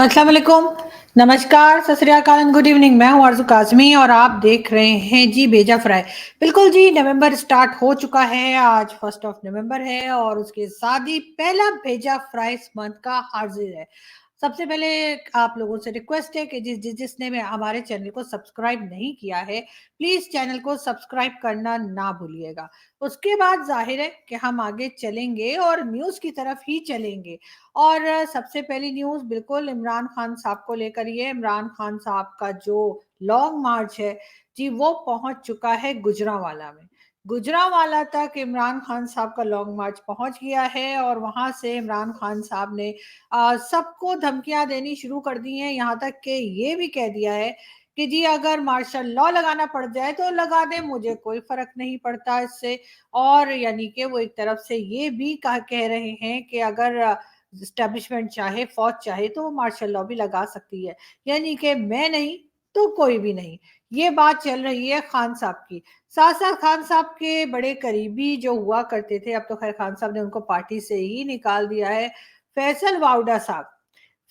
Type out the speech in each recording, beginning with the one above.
अस्सलाम वालेकुम, नमस्कार, सत श्री अकाल एंड गुड इवनिंग। मैं हूं आरज़ू काज़मी और आप देख रहे हैं जी भेजा फ्राई। बिल्कुल जी, नवंबर स्टार्ट हो चुका है। आज 1 नवंबर है और उसके साथ ही पहला भेजा फ्राई इस मंथ का हाजिर है। सबसे पहले आप लोगों से रिक्वेस्ट है कि जिसने भी हमारे चैनल को सब्सक्राइब नहीं किया है, प्लीज़ चैनल को सब्सक्राइब करना ना भूलिएगा। उसके बाद ज़ाहिर है कि हम आगे चलेंगे और न्यूज़ की तरफ ही चलेंगे। और सबसे पहली न्यूज़ बिल्कुल इमरान खान साहब को लेकर ही है। इमरान खान साहब का जो लॉन्ग मार्च है जी, वो पहुंच चुका है गुजरांवाला में। गुजरांवाला तक इमरान खान साहब का लॉन्ग मार्च पहुंच गया है और वहां से इमरान खान साहब ने सबको धमकियां देनी शुरू कर दी हैं। यहाँ तक कि ये भी कह दिया है कि जी अगर मार्शल लॉ लगाना पड़ जाए तो लगा दे, मुझे कोई फर्क नहीं पड़ता इससे। और यानी कि वो एक तरफ से ये भी कह रहे हैं कि अगर इस्टेब्लिशमेंट चाहे, फौज चाहे तो वो मार्शल लॉ भी लगा सकती है। यानी कि मैं नहीं तो कोई भी नहीं। ये बात चल रही है खान साहब की। साथ साथ खान साहब के बड़े करीबी जो हुआ करते थे, अब तो खैर खान साहब ने उनको पार्टी से ही निकाल दिया है, फैसल वाउडा साहब।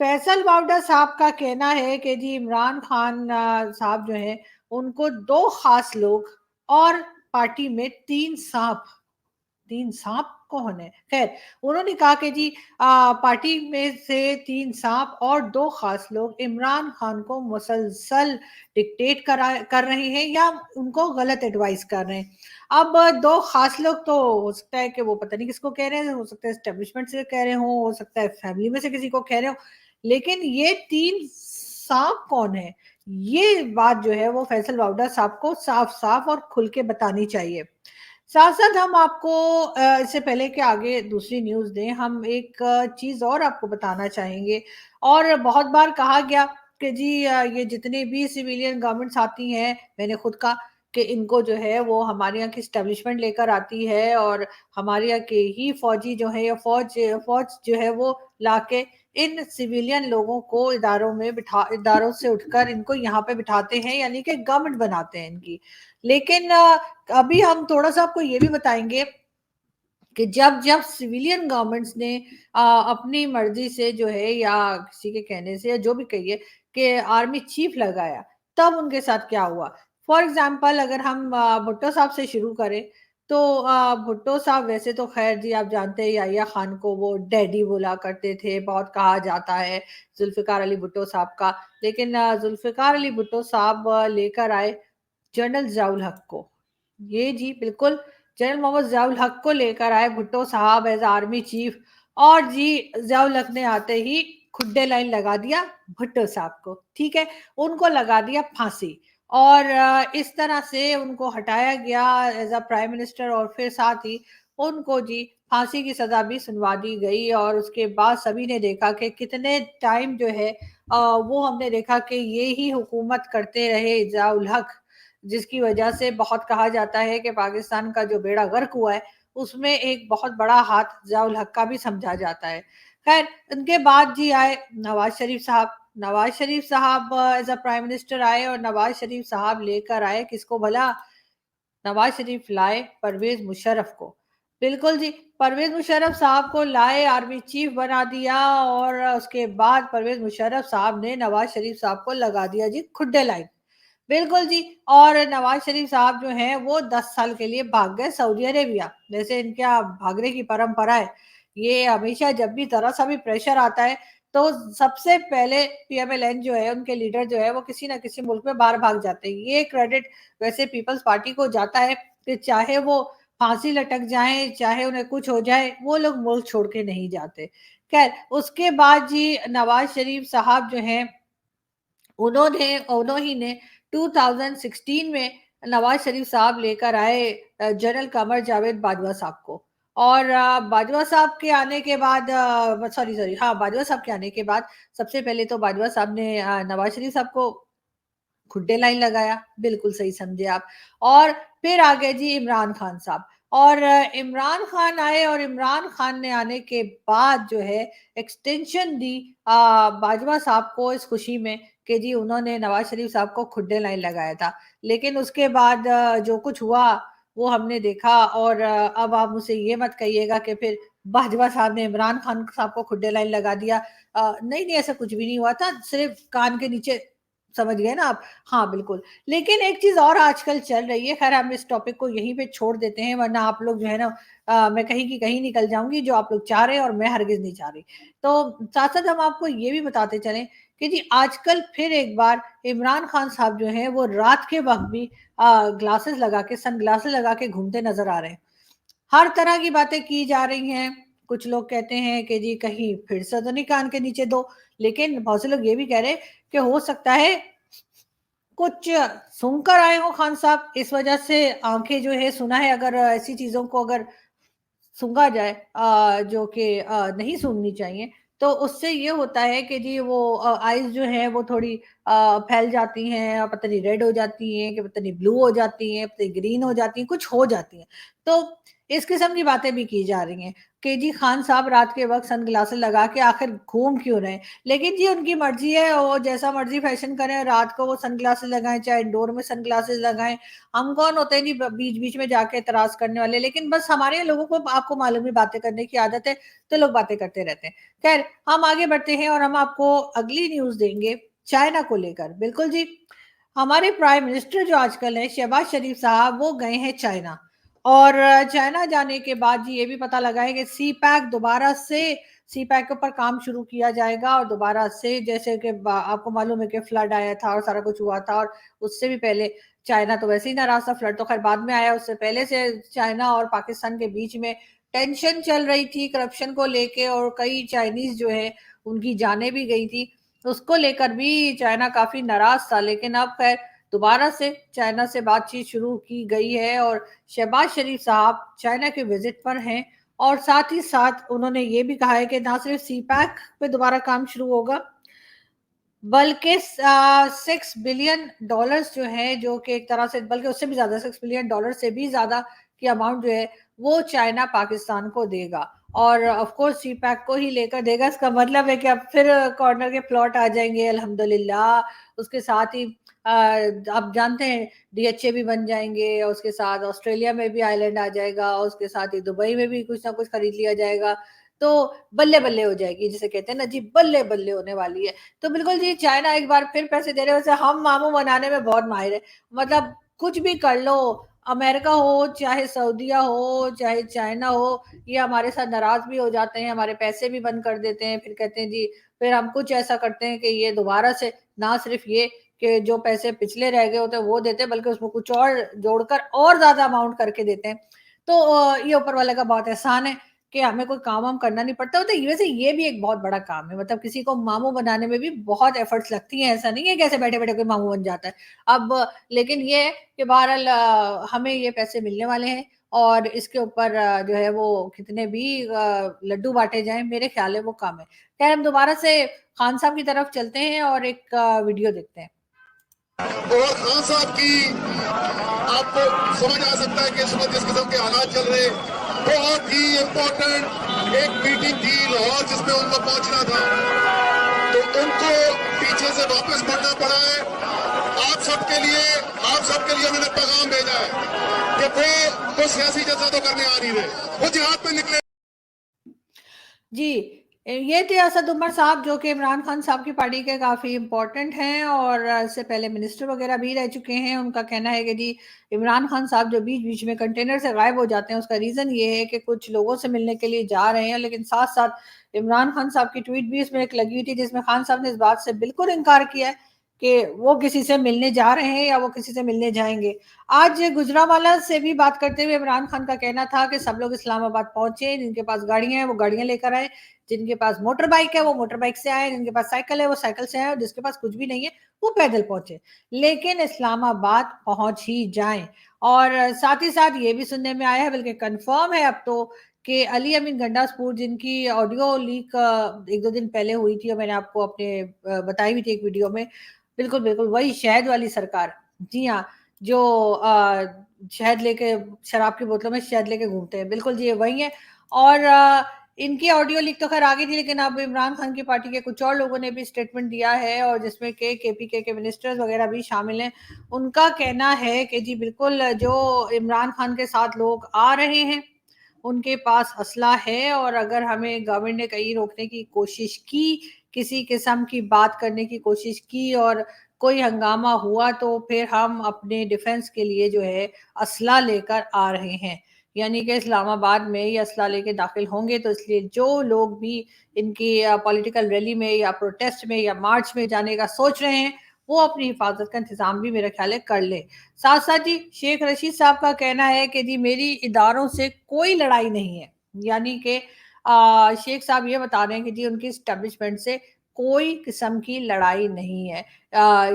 फैसल वाउडा साहब का कहना है कि जी इमरान खान साहब जो हैं, उनको दो खास लोग और पार्टी में तीन सांप। तीन सांप कौन है? खैर, उन्होंने कहा कि जी पार्टी में से तीन सांप और दो खास लोग इमरान खान को मुसलसल डिक्टेट कर रहे हैं या उनको गलत एडवाइस कर रहे हैं। अब दो खास लोग तो हो सकता है कि वो पता नहीं किसको कह रहे हैं, हो सकता है एस्टेब्लिशमेंट से कह रहे हो सकता है फैमिली में से किसी को कह रहे हो, लेकिन ये तीन सांप कौन है? ये बात जो है वो फैसल वाउडा साहब को साफ साफ और खुल के बतानी चाहिए। साथ साथ हम आपको इससे पहले कि आगे दूसरी न्यूज़ दें, हम एक चीज़ और आपको बताना चाहेंगे। और बहुत बार कहा गया कि जी ये जितने भी सिविलियन गवर्नमेंट्स आती हैं, मैंने खुद कहा कि इनको जो है वो हमारे यहाँ की एस्टेब्लिशमेंट लेकर आती है और हमारे यहाँ के ही फौजी जो है या फौज जो है वो लाके इन सिविलियन लोगों को इदारों से उठकर इनको यहाँ पे बिठाते हैं, यानी कि गवर्नमेंट बनाते हैं इनकी। लेकिन अभी हम थोड़ा-सा आपको ये भी बताएँगे कि जब जब सिविलियन गवर्नमेंट्स ने अपनी मर्ज़ी से जो है या किसी के कहने से या जो भी कहिए कि आर्मी चीफ लगाया, तब उनके साथ क्या हुआ? फॉर एग्ज़ाम्पल अगर हम भुट्टो साहब से शुरू करें, तो भुट्टो साहब वैसे तो ख़ैर जी आप जानते हैं याहिया खान को वो डैडी बोला करते थे, बहुत कहा जाता है ज़ुल्फ़िकार अली भुट्टो साहब का। लेकिन ज़ुल्फ़िकार अली भुट्टो साहब लेकर आए जनरल ज़ियाउल हक को। ये जी बिल्कुल जनरल मोहम्मद ज़ियाउल हक को लेकर आए भुट्टो साहब एज़ आर्मी चीफ और जी ज़ियाउल हक ने आते ही खुड्डे लाइन लगा दिया भुट्टो साहब को, ठीक है? उनको लगा दिया फांसी और इस तरह से उनको हटाया गया एज़ अ प्राइम मिनिस्टर और फिर साथ ही उनको जी फांसी की सज़ा भी सुनवा दी गई और उसके बाद सभी ने देखा कि कितने टाइम जो है वो हमने देखा कि ये ही हुकूमत करते रहे ज़ियाउल हक, जिसकी वजह से बहुत कहा जाता है कि पाकिस्तान का जो बेड़ा गर्क हुआ है, उसमें एक बहुत बड़ा हाथ ज़ियाउल हक का भी समझा जाता है। खैर, उनके बाद जी आए नवाज़ शरीफ साहब। नवाज़ शरीफ साहब एज़ अ प्राइम मिनिस्टर आए और नवाज़ शरीफ साहब लेकर आए किसको भला? नवाज़ शरीफ लाए परवेज़ मुशर्रफ को। बिल्कुल जी, परवेज़ मुशर्रफ साहब को लाए, आर्मी चीफ बना दिया और उसके बाद परवेज़ मुशर्रफ साहब ने नवाज़ शरीफ साहब को लगा दिया जी खुड्डे लाइन। बिल्कुल जी। और नवाज़ शरीफ साहब जो हैं वो 10 साल के लिए भाग गए सऊदी अरेबिया। जैसे इनके यहाँ भागने की परंपरा है। ये हमेशा जब भी ज़रा-सा भी प्रेशर आता है, तो सबसे पहले पीएमएलएन जो है, उनके लीडर जो है, वो किसी न किसी मुल्क में बाहर भाग जाते हैं। ये क्रेडिट वैसे पीपल्स पार्टी को जाता है कि चाहे वो फांसी लटक जाएँ, चाहे उन्हें कुछ हो जाए, वो लोग मुल्क छोड़ के नहीं जाते। ख़ैर, उसके बाद जी नवाज़ शरीफ साहब जो हैं उन्होंने ने 2016 में नवाज शरीफ साहब लेकर आए जनरल कमर जावेद बाजवा साहब को। और बाजवा साहब के आने के बाद सॉरी सॉरी हाँ बाजवा साहब के आने के बाद सबसे पहले तो बाजवा साहब ने नवाज शरीफ साहब को खुड्डे लाइन लगाया, बिल्कुल सही समझे आप। और फिर आ गए जी इमरान खान साहब और इमरान खान आए और इमरान खान ने आने के बाद जो है एक्सटेंशन दी बाजवा साहब को इस खुशी में कि जी उन्होंने नवाज शरीफ साहब को खुड्डे लाइन लगाया था। लेकिन उसके बाद जो कुछ हुआ وہ हमने देखा और अब आप मुझसे ये मत कहिएगा कि फिर बाजवा साहब ने इमरान खान साहब को खुड्डे लाइन लगा दिया। नहीं, नहीं ऐसा कुछ भी नहीं हुआ था, सिर्फ़ कान के नीचे समझ गए ना आप? हाँ, बिल्कुल। लेकिन एक चीज़ और आजकल चल रही है, ख़ैर हम इस टॉपिक को यहीं पे छोड़ देते हैं वरना आप लोग जो है ना मैं कहीं की कहीं निकल जाऊँगी जो आप लोग चाह रहे हैं और मैं हरगिज़ नहीं चाह रही। तो साथ-साथ हम आपको ये भी बताते चलें कि जी आजकल फिर एक बार इमरान खान साहब जो हैं वो रात के वक़्त भी ग्लासेस लगा के सनग्लासेस लगा के घूमते नज़र आ रहे हैं। हर तरह की बातें की जा रही हैं। कुछ लोग कहते हैं कि जी कहीं फिर से तो नहीं कान के नीचे दो, लेकिन बहुत से लोग ये भी कह रहे हैं कि हो सकता है कुछ सूँघ कर आए हों खान साहब, इस वजह से आँखें जो है सुना है अगर ऐसी चीज़ों को अगर सूँघा जाए जो कि नहीं सूँघनी चाहिए, तो उससे ये होता है कि जी वो आइज़ जो हैं वो थोड़ी फैल जाती हैं, पता नहीं रेड हो जाती हैं, कि पता नहीं ब्लू हो जाती हैं, पता नहीं ग्रीन हो जाती हैं, कुछ हो जाती हैं। तो इस किस्म की बातें भी की जा रही हैं कि जी खान साहब रात के वक़्त सनग्लासेस लगा के आखिर घूम क्यों रहे हैं? लेकिन जी उनकी मर्ज़ी है, वो जैसा मर्ज़ी फ़ैशन करें, रात को वो सनग्लासेस लगाएँ, चाहे इंडोर में सनग्लासेस लगाएँ, हम कौन होते हैं जी बीच-बीच में जाके एतराज़ करने वाले, लेकिन बस हमारे यहाँ लोगों को आपको मालूम है बातें करने की आदत है, तो लोग बातें करते रहते हैं। ख़ैर हम आगे बढ़ते हैं और हम आपको अगली न्यूज़ देंगे चाइना को लेकर। बिल्कुल जी, हमारे प्राइम मिनिस्टर जो आजकल हैं शहबाज़ शरीफ साहब वो गए हैं चाइना और चाइना जाने के बाद जी ये भी पता लगा है कि सी पैक दोबारा से सी पैक के ऊपर काम शुरू किया जाएगा और दोबारा से जैसे कि आपको मालूम है कि फ्लड आया था और सारा कुछ हुआ था और उससे भी पहले चाइना तो वैसे ही नाराज़ था, फ्लड तो खैर बाद में आया, उससे पहले से चाइना और पाकिस्तान के बीच में टेंशन चल रही थी करप्शन को लेके और कई चाइनीज़ जो है उनकी जानें भी गई थी। उसको लेकर भी चाइना काफ़ी नाराज़ था, लेकिन अब खैर दोबारा से चाइना से बातचीत शुरू की गई है और शहबाज़ शरीफ साहब चाइना के विज़िट पर हैं और साथ ही साथ उन्होंने ये भी कहा है कि ना सिर्फ़ सी पैक पे दोबारा काम शुरू होगा, बल्कि 6 बिलियन डॉलर्स जो है, जो कि एक तरह से बल्कि उससे भी ज़्यादा 6 बिलियन डॉलर से भी ज़्यादा की अमाउंट जो है, वो चाइना पाकिस्तान को देगा और ऑफ़ कोर्स सी पैक को ही लेकर देगा। इसका मतलब है कि अब फिर कॉर्नर के प्लॉट आ जाएँगे अल्हम्दुलिल्लाह। उसके साथ ही आप जानते हैं डीएचए भी बन जाएँगे और उसके साथ ऑस्ट्रेलिया में भी आइलैंड आ जाएगा और उसके साथ ही दुबई में भी कुछ ना कुछ खरीद लिया जाएगा। तो बल्ले-बल्ले हो जाएगी, जिसे कहते हैं ना जी बल्ले-बल्ले होने वाली है। तो बिल्कुल जी, चाइना एक बार फिर पैसे दे रहे हैं, वैसे हम मामू बनाने में बहुत माहिर हैं। मतलब कुछ भी कर लो, अमेरिका हो, चाहे सऊदीया हो, चाहे चाइना हो, ये हमारे साथ नाराज़ भी हो जाते हैं, हमारे पैसे भी बंद कर देते हैं, फिर कहते हैं जी फिर हम कुछ ऐसा करते हैं कि ये दोबारा से ना सिर्फ़ ये कि जो पैसे पिछले रह गए होते हैं, वो देते हैं, बल्कि उसमें कुछ और जोड़कर और ज़्यादा अमाउंट करके देते हैं। तो ये ऊपर वाले का बहुत एहसान है कि हमें कोई काम-वाम करना नहीं पड़ता। तो वैसे ये भी एक बहुत बड़ा काम है, मतलब किसी को मामू बनाने में भी बहुत एफर्ट्स लगती हैं, ऐसा नहीं है कि ऐसे बैठे-बैठे कोई मामू बन जाता है। अब लेकिन ये है कि बहरहाल हमें ये पैसे मिलने वाले हैं और इसके ऊपर जो है वो कितने भी लड्डू बाँटे जाएँ, मेरे ख़्याल है वो कम है। खैर हम दोबारा से खान साहब की तरफ चलते हैं और एक वीडियो देखते हैं। और खान साहब की आपको समझ आ सकता है कि इस वक्त जिस किस्म के हालात चल रहे, बहुत ही इम्पोर्टेंट एक मीटिंग थी लाहौर जिसमें उनको पहुंचना था, तो उनको पीछे से वापस मुड़ना पड़ा है। आप सबके लिए मैंने पैगाम भेजा है कि वो सियासी जलसा तो करने आ नहीं रहे, वो जिहाद पे निकले। जी, ये थे असद उमर साहब जो कि इमरान खान साहब की पार्टी के काफ़ी इम्पोर्टेंट हैं और इससे पहले मिनिस्टर वगैरह भी रह चुके हैं। उनका कहना है कि जी इमरान खान साहब जो बीच-बीच में कंटेनर से गायब हो जाते हैं, उसका रीज़न ये है कि कुछ लोगों से मिलने के लिए जा रहे हैं, लेकिन साथ-साथ इमरान खान साहब की ट्वीट भी इसमें एक लगी हुई थी जिसमें खान साहब ने इस बात से बिल्कुल इनकार किया है कि वो किसी से मिलने जा रहे हैं या वो किसी से मिलने जाएँगे। आज गुजरांवाला से भी बात करते हुए इमरान खान का कहना था कि सब लोग इस्लामाबाद पहुँचे, जिनके पास गाड़ियाँ हैं, वो गाड़ियाँ लेकर आएँ, जिनके पास मोटर बाइक है, वो मोटर बाइक से आए, जिनके पास साइकिल है, वो साइकिल से आए और जिसके पास कुछ भी नहीं है, वो पैदल पहुँचे। लेकिन इस्लामाबाद पहुँच ही जाएँ और साथ ही साथ ये भी सुनने में आया है, बल्कि कन्फर्म है अब तो कि अली अमीन गंडासपुर जिनकी ऑडियो लीक 1-2 दिन पहले हुई थी और मैंने आपको अपने बताई भी थी एक वीडियो में। बिल्कुल, बिल्कुल, वही शहद वाली सरकार। जी हाँ, जो शहद लेके शराब की बोतलों में शहद लेके घूमते हैं। बिल्कुल जी, ये वही है और ان کی آڈیو لیک تو خیر آگے تھی، لیکن اب عمران خان کی پارٹی کے کچھ اور لوگوں نے بھی اسٹیٹمنٹ دیا ہے، اور جس میں کہ کے پی کے منسٹرز وغیرہ بھی شامل ہیں۔ ان کا کہنا ہے کہ جی بالکل جو عمران خان کے ساتھ لوگ آ رہے ہیں ان کے پاس اسلحہ ہے، اور اگر ہمیں گورنمنٹ نے کہیں روکنے کی کوشش کی، کسی قسم کی بات کرنے کی کوشش کی اور کوئی ہنگامہ ہوا، تو پھر ہم اپنے ڈیفنس کے لیے جو ہے اسلحہ لے کر آ رہے ہیں، یعنی کہ اسلام آباد میں یہ اسلحہ لے کے داخل ہوں گے۔ تو اس لیے جو لوگ بھی ان کی پولیٹیکل ریلی میں یا پروٹیسٹ میں یا مارچ میں جانے کا سوچ رہے ہیں، وہ اپنی حفاظت کا انتظام بھی میرے خیال ہے کر لے۔ ساتھ ساتھ جی شیخ رشید صاحب کا کہنا ہے کہ جی میری اداروں سے کوئی لڑائی نہیں ہے، یعنی کہ شیخ صاحب یہ بتا رہے ہیں کہ جی ان کی اسٹیبلشمنٹ سے کوئی قسم کی لڑائی نہیں ہے۔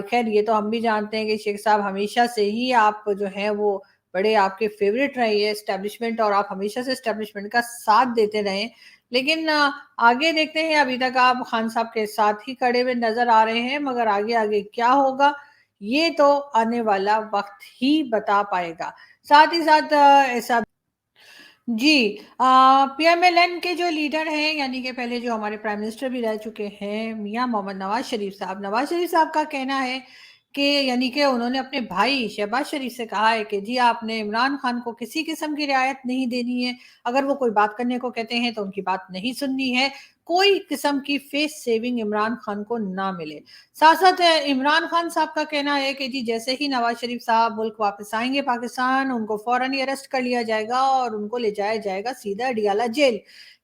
خیر یہ تو ہم بھی جانتے ہیں کہ شیخ صاحب ہمیشہ سے ہی آپ جو ہیں وہ بڑے آپ کے فیوریٹ رہے ہیں اسٹیبلشمنٹ، اور آپ ہمیشہ سے اسٹیبلشمنٹ کا ساتھ دیتے رہے، لیکن آگے دیکھتے ہیں۔ ابھی تک آپ خان صاحب کے ساتھ ہی کھڑے ہوئے نظر آ رہے ہیں، مگر آگے کیا ہوگا یہ تو آنے والا وقت ہی بتا پائے گا۔ ساتھ ہی ساتھ ایسا جی پی ایم ایل این کے جو لیڈر ہیں، یعنی کہ پہلے جو ہمارے پرائم منسٹر بھی رہ چکے ہیں میاں محمد نواز شریف صاحب کا کہنا ہے کہ یعنی کہ انہوں نے اپنے بھائی شہباز شریف سے کہا ہے کہ جی آپ نے عمران خان کو کسی قسم کی رعایت نہیں دینی ہے، اگر وہ کوئی بات کرنے کو کہتے ہیں تو ان کی بات نہیں سننی ہے، کوئی قسم کی فیس سیونگ عمران خان کو نہ ملے۔ ساتھ ساتھ عمران خان صاحب کا کہنا ہے کہ جی جیسے ہی نواز شریف صاحب ملک واپس آئیں گے پاکستان، ان کو فوراً ہی اریسٹ کر لیا جائے گا اور ان کو لے جایا جائے گا سیدھا اڈیالہ جیل۔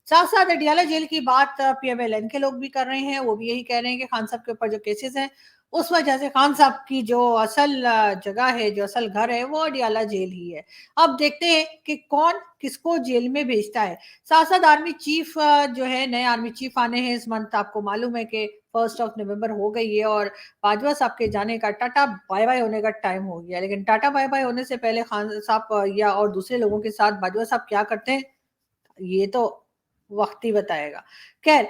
ساتھ ساتھ اڈیالہ جیل کی بات پی ایم ایل این کے لوگ بھی کر رہے ہیں، وہ بھی یہی کہہ رہے ہیں کہ خان صاحب کے اوپر جو کیسز ہیں اس وجہ سے خان صاحب کی جو اصل جگہ ہے، جو اصل گھر ہے، وہ اڈیالہ جیل ہی ہے۔ اب دیکھتے ہیں کہ کون کس کو جیل میں بھیجتا ہے۔ ساتھ ساتھ آرمی چیف جو ہے، نئے آرمی چیف آنے ہیں اس منتھ، آپ کو معلوم ہے کہ 1 نومبر ہو گئی ہے، اور باجوہ صاحب کے جانے کا ٹاٹا بائی بائی ہونے کا ٹائم ہو گیا، لیکن ٹاٹا بائی بائی ہونے سے پہلے خان صاحب یا اور دوسرے لوگوں کے ساتھ باجوہ صاحب کیا کرتے ہیں یہ تو وقت ہی بتائے گا۔ خیر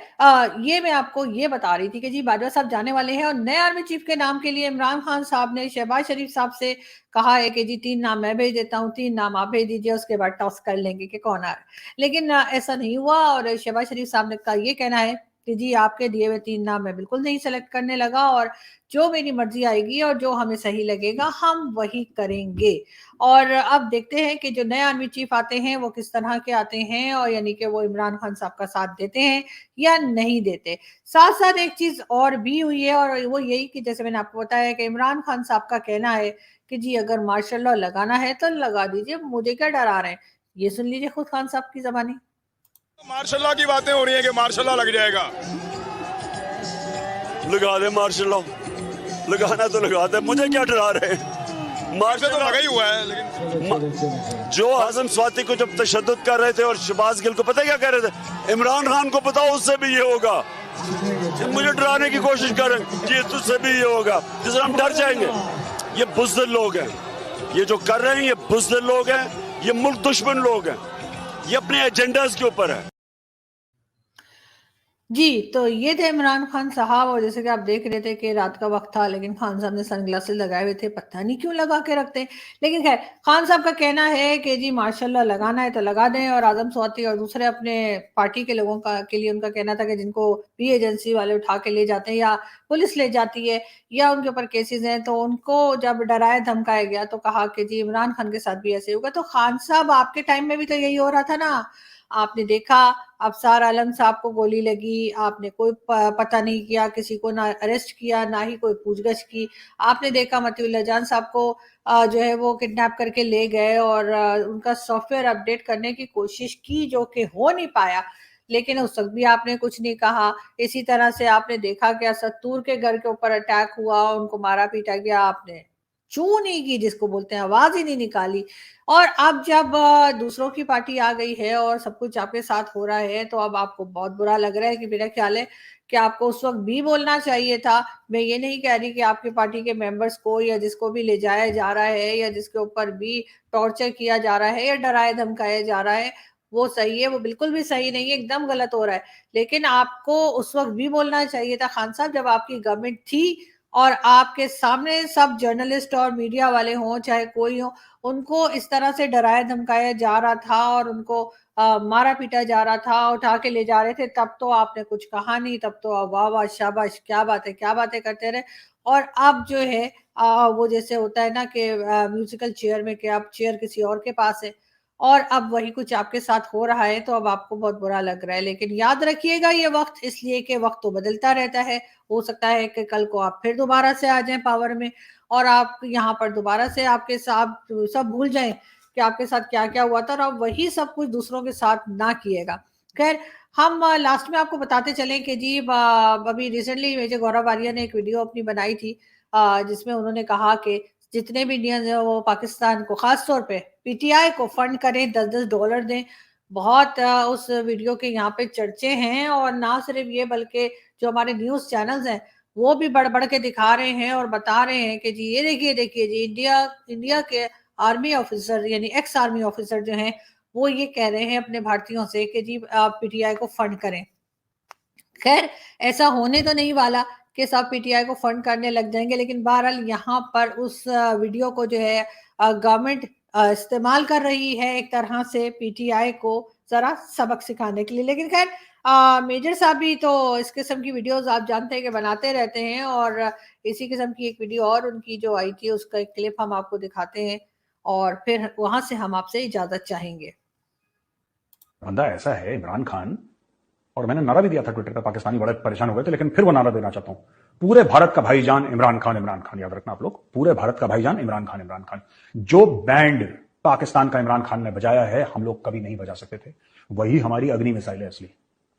یہ میں آپ کو یہ بتا رہی تھی کہ جی باجوہ صاحب جانے والے ہیں، اور نئے آرمی چیف کے نام کے لیے عمران خان صاحب نے شہباز شریف صاحب سے کہا ہے کہ جی 3 نام میں بھیج دیتا ہوں، 3 نام آپ بھیج دیجیے، اس کے بعد ٹاس کر لیں گے کہ کون آ رہا ہے، لیکن ایسا نہیں ہوا، اور شہباز شریف صاحب کا یہ کہنا ہے کہ جی آپ کے دیے ہوئے 3 نام میں بالکل نہیں سلیکٹ کرنے لگا، اور جو میری مرضی آئے گی اور جو ہمیں صحیح لگے گا ہم وہی کریں گے۔ اور اب دیکھتے ہیں کہ جو نئے آرمی چیف آتے ہیں وہ کس طرح کے آتے ہیں، اور یعنی کہ وہ عمران خان صاحب کا ساتھ دیتے ہیں یا نہیں دیتے۔ ساتھ ساتھ ایک چیز اور بھی ہوئی ہے، اور وہ یہی کہ جیسے میں نے آپ کو بتایا کہ عمران خان صاحب کا کہنا ہے کہ جی اگر مارشل لاء لگانا ہے تو لگا دیجئے، مجھے کیا ڈرا رہے ہیں۔ یہ سن لیجئے خود خان صاحب کی زبانی۔ مارشل لاء کی باتیں ہو رہی ہیں کہ مارشل لاء لگ جائے گا، لگا دے مارشل لاء، لگانا تو لگا دے، مجھے کیا ڈرا رہے ہیں۔ مارشل تو لگا ہی ہوا ہے، لیکن جو حسن سواتی کو جب تشدد کر رہے تھے اور شہباز گل کو پتہ کیا کہہ رہے تھے، عمران خان کو بتاؤ اس سے بھی یہ ہوگا، مجھے ڈرانے کی کوشش کریں جی تجھ سے بھی یہ ہوگا، جس سے ہم ڈر جائیں گے۔ یہ بزدل لوگ ہیں، یہ جو کر رہے ہیں یہ بزدل لوگ ہیں، یہ ملک دشمن لوگ ہیں، یہ اپنے ایجنڈاز کے اوپر ہے۔ جی تو یہ تھے عمران خان صاحب، اور جیسے کہ آپ دیکھ رہے تھے کہ رات کا وقت تھا، لیکن خان صاحب نے سن گلاسز لگائے ہوئے تھے، پتہ نہیں کیوں لگا کے رکھتے، لیکن خیر خان صاحب کا کہنا ہے کہ جی ماشاء اللہ لگانا ہے تو لگا دیں، اور اعظم سواتی اور دوسرے اپنے پارٹی کے لوگوں کا کے لیے ان کا کہنا تھا کہ جن کو بھی ایجنسی والے اٹھا کے لے جاتے ہیں یا پولیس لے جاتی ہے یا ان کے اوپر کیسز ہیں، تو ان کو جب ڈرایا دھمکایا گیا تو کہا کہ جی عمران خان کے ساتھ بھی ایسے ہوگا۔ تو خان صاحب آپ کے ٹائم میں بھی تو یہی ہو رہا تھا نا، آپ نے دیکھا ابصار عالم صاحب کو گولی لگی، آپ نے کوئی پتہ نہیں کیا، کسی کو نہ اریسٹ کیا نہ ہی کوئی پوچھ گچھ کی، آپ نے دیکھا مطیع اللہ جان صاحب کو جو ہے وہ کڈنیپ کر کے لے گئے، اور ان کا سافٹ ویئر اپڈیٹ کرنے کی کوشش کی جو کہ ہو نہیں پایا، لیکن اس وقت بھی آپ نے کچھ نہیں کہا۔ اسی طرح سے آپ نے دیکھا کہ ستور کے گھر کے اوپر اٹیک ہوا، ان کو مارا پیٹا گیا، آپ نے چوں نہیں کی، جس کو بولتے ہیں آواز ہی نہیں نکالی۔ اور اب جب دوسروں کی پارٹی آ گئی ہے اور سب کچھ آپ کے ساتھ ہو رہا ہے تو اب آپ کو بہت برا لگ رہا ہے، کہ میرا خیال ہے کہ آپ کو اس وقت بھی بولنا چاہیے تھا۔ میں یہ نہیں کہہ رہی کہ آپ کی پارٹی کے ممبرز کو یا جس کو بھی لے جایا جا رہا ہے یا جس کے اوپر بھی ٹارچر کیا جا رہا ہے یا ڈرایا دھمکایا جا رہا ہے وہ صحیح ہے، وہ بالکل بھی صحیح نہیں ہے، ایک دم غلط ہو رہا ہے، لیکن آپ کو اس وقت بھی بولنا چاہیے تھا خان صاحب جب آپ کی گورنمنٹ تھی اور آپ کے سامنے سب جرنلسٹ اور میڈیا والے ہوں چاہے کوئی ہوں، ان کو اس طرح سے ڈرایا دھمکایا جا رہا تھا اور ان کو मारा पीटा जा रहा था, उठा के ले जा रहे थे, तब तो आपने कुछ कहा नहीं, तब तो वाह वाह शाबाश क्या बातें करते रहे। और अब जो है वो जैसे होता है ना कि म्यूजिकल चेयर में कि अब चेयर किसी और के पास है और अब वही कुछ आपके साथ हो रहा है, तो अब आपको बहुत बुरा लग रहा है। लेकिन याद रखिएगा ये वक्त, इसलिए कि वक्त तो बदलता रहता है, हो सकता है कि कल को आप फिर दोबारा से आ जाएं पावर में और आप यहाँ पर दोबारा से आपके साथ सब भूल जाएं कि आपके साथ क्या क्या हुआ था और आप वही सब कुछ दूसरों के साथ ना किएगा। खैर, हम लास्ट में आपको बताते चलें कि जी अभी रिसेंटली मेजर गौरव आर्या ने एक वीडियो अपनी बनाई थी जिसमें उन्होंने कहा कि जितने भी इंडियंस हैं वो पाकिस्तान को, खास तौर पे पीटीआई को फंड करें, $10-10 दें। बहुत उस वीडियो के यहाँ पे चर्चे हैं और ना सिर्फ ये बल्कि जो हमारे न्यूज़ चैनल्स हैं वो भी बढ़ बढ़ के दिखा रहे हैं और बता रहे हैं कि जी ये देखिए जी इंडिया के आर्मी ऑफिसर यानी एक्स आर्मी ऑफिसर जो हैं वो ये कह रहे हैं अपने भारतीयों से कि जी आप पीटीआई को फंड करें। खैर, ऐसा होने तो नहीं वाला कि सब पीटीआई को फंड करने लग जाएंगे, लेकिन बहरहाल यहाँ पर उस वीडियो को जो है गवर्नमेंट इस्तेमाल कर रही है एक तरह से पीटीआई को जरा सबक सिखाने के लिए। लेकिन खैर मेजर साहब भी तो इस किस्म की वीडियोस आप जानते हैं कि बनाते रहते हैं और इसी किस्म की एक वीडियो और उनकी जो आई थी उसका एक क्लिप हम आपको दिखाते हैं और फिर वहां से हम आपसे इजाजत चाहेंगे। बंदा ऐसा है इमरान खान, और मैंने नारा भी दिया था ट्विटर पर, पाकिस्तानी बड़े परेशान हो गए थे, लेकिन फिर वो नारा देना चाहता हूं, पूरे भारत का भाईजान इमरान खान, याद रखना आप लोग, पूरे भारत का भाईजान इमरान खान। जो बैंड पाकिस्तान का इमरान खान ने बजाया है हम लोग कभी नहीं बजा सकते थे, वही हमारी अग्नि मिसाइल है,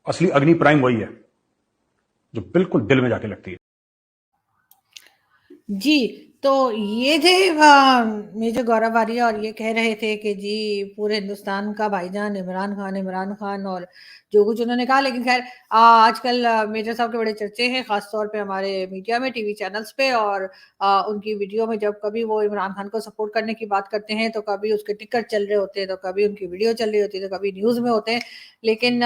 असली अग्नि प्राइम वही है जो बिल्कुल दिल में जाके लगती है। जी, तो ये थे मेजर गौरव आर्या और ये कह रहे थे कि जी पूरे हिंदुस्तान का भाईजान इमरान खान और जो कुछ उन्होंने कहा। लेकिन खैर आजकल मेजर साहब के बड़े चर्चे हैं, खास तौर पे हमारे मीडिया में, टीवी चैनल्स पे, और उनकी वीडियो में जब कभी वो इमरान खान को सपोर्ट करने की बात करते हैं तो कभी उसके टिकट चल रहे होते हैं, तो कभी उनकी वीडियो चल रही होती है, तो कभी न्यूज़ में होते हैं। लेकिन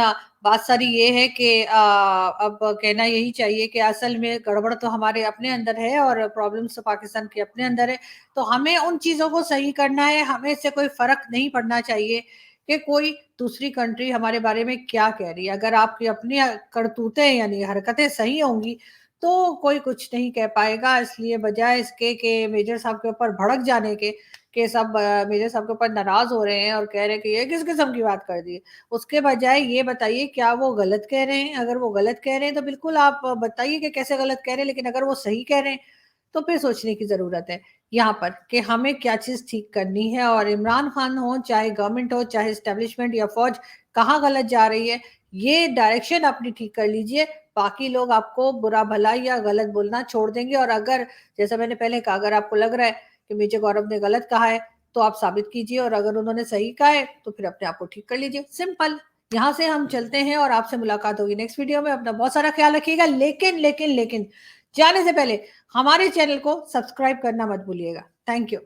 बात सारी ये है कि अब कहना यही चाहिए कि असल में गड़बड़ तो हमारे अपने अंदर है और प्रॉब्लम्स तो पाकिस्तान के अपने अंदर है, तो हमें उन चीज़ों को सही करना है। हमें इससे कोई फ़र्क नहीं पड़ना चाहिए कि कोई दूसरी कंट्री हमारे बारे में क्या कह रही है। अगर आपकी अपनी करतूतें यानी हरकतें सही होंगी तो कोई कुछ नहीं कह पाएगा। इसलिए बजाय इसके कि मेजर साहब के ऊपर भड़क जाने के सब मेजर साहब के ऊपर नाराज हो रहे हैं और कह रहे हैं कि ये किस किस्म की बात कर दी, उसके बजाय ये बताइए क्या वो गलत कह रहे हैं। अगर वो गलत कह रहे हैं तो बिल्कुल आप बताइए कि कैसे गलत कह रहे हैं, लेकिन अगर वो सही कह रहे हैं तो फिर सोचने की जरूरत है यहाँ पर कि हमें क्या चीज ठीक करनी है। और इमरान खान हो, चाहे गवर्नमेंट हो, चाहे एस्टेब्लिशमेंट या फौज कहाँ गलत जा रही है, ये डायरेक्शन अपनी ठीक कर लीजिए। बाकी लोग आपको बुरा भला या गलत बोलना छोड़ देंगे। और अगर जैसा मैंने पहले कहा, अगर आपको लग रहा है कि मेजर गौरव ने गलत कहा है तो आप साबित कीजिए, और अगर उन्होंने सही कहा है तो फिर अपने आप को ठीक कर लीजिए। सिंपल। यहाँ से हम चलते हैं और आपसे मुलाकात होगी नेक्स्ट वीडियो में। अपना बहुत सारा ख्याल रखिएगा। लेकिन जाने से पहले हमारे चैनल को सब्सक्राइब करना मत भूलिएगा। Thank you.